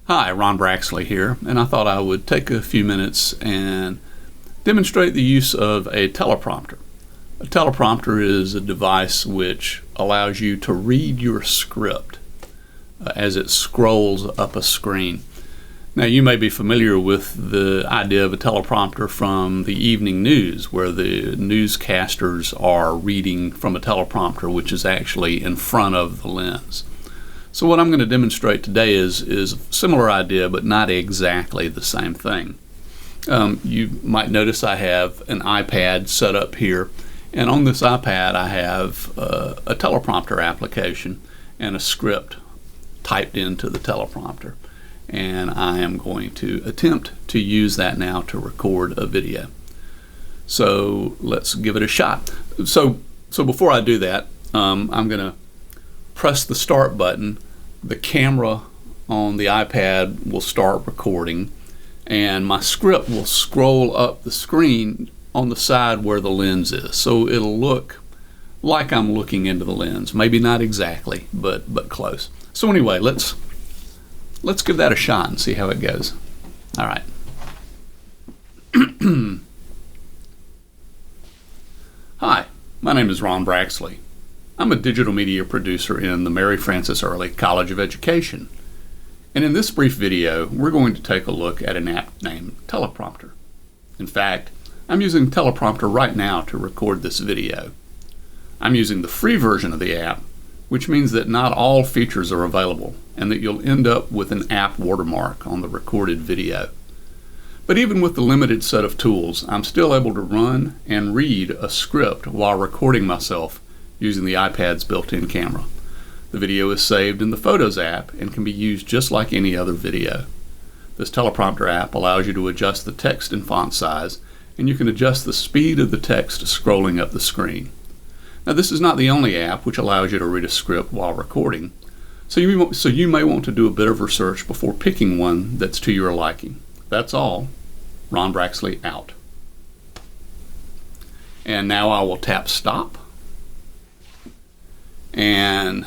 Hi, Ron Braxley here, and I thought I would take a few minutes and demonstrate the use of a teleprompter. A teleprompter is a device which allows you to read your script as it scrolls up a screen. Now, you may be familiar with the idea of a teleprompter from the evening news, where the newscasters are reading from a teleprompter which is actually in front of the lens. So what I'm going to demonstrate today is a similar idea, but not exactly the same thing. You might notice I have an iPad set up here, and on this iPad I have a teleprompter application and a script typed into the teleprompter. And I am going to attempt to use that now to record a video. So let's give it a shot. So before I do that, I'm going to press the start button. The camera on the iPad will start recording, and my script will scroll up the screen on the side where the lens is. So it'll look like I'm looking into the lens. Maybe not exactly, but close. So anyway, let's give that a shot and see how it goes. All right. Hi, my name is Ron Braxley. I'm a digital media producer in the Mary Frances Early College of Education. And in this brief video, we're going to take a look at an app named Teleprompter. In fact, I'm using Teleprompter right now to record this video. I'm using the free version of the app, which means that not all features are available and that you'll end up with an app watermark on the recorded video. But even with the limited set of tools, I'm still able to run and read a script while recording myself using the iPad's built-in camera. The video is saved in the Photos app and can be used just like any other video. This teleprompter app allows you to adjust the text and font size, and you can adjust the speed of the text scrolling up the screen. Now, this is not the only app which allows you to read a script while recording, so you may want to do a bit of research before picking one that's to your liking. That's all. Ron Braxley out. And now I will tap stop, and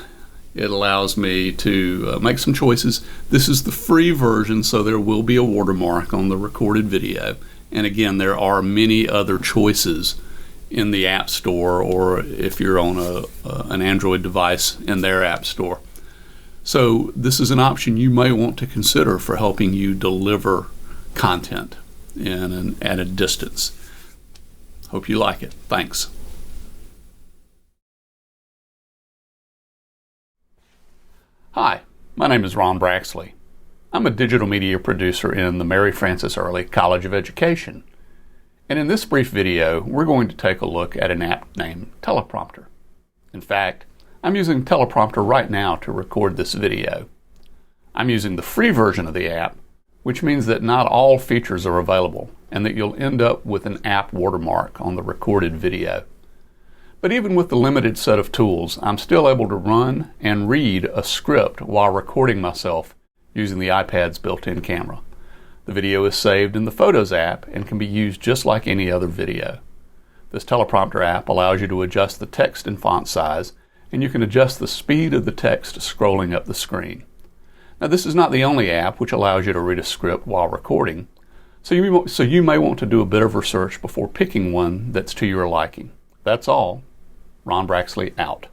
it allows me to make some choices. This is the free version, so there will be a watermark on the recorded video. And again, there are many other choices in the App Store, or if you're on an Android device, in their App Store. So this is an option you may want to consider for helping you deliver content at a distance. Hope you like it. Thanks. Hi, my name is Ron Braxley. I'm a digital media producer in the Mary Frances Early College of Education. And in this brief video, we're going to take a look at an app named Teleprompter. In fact, I'm using Teleprompter right now to record this video. I'm using the free version of the app, which means that not all features are available and that you'll end up with an app watermark on the recorded video. But even with the limited set of tools, I'm still able to run and read a script while recording myself using the iPad's built-in camera. The video is saved in the Photos app and can be used just like any other video. This teleprompter app allows you to adjust the text and font size, and you can adjust the speed of the text scrolling up the screen. Now, this is not the only app which allows you to read a script while recording, so you may want to do a bit of research before picking one that's to your liking. That's all. Ron Braxley out.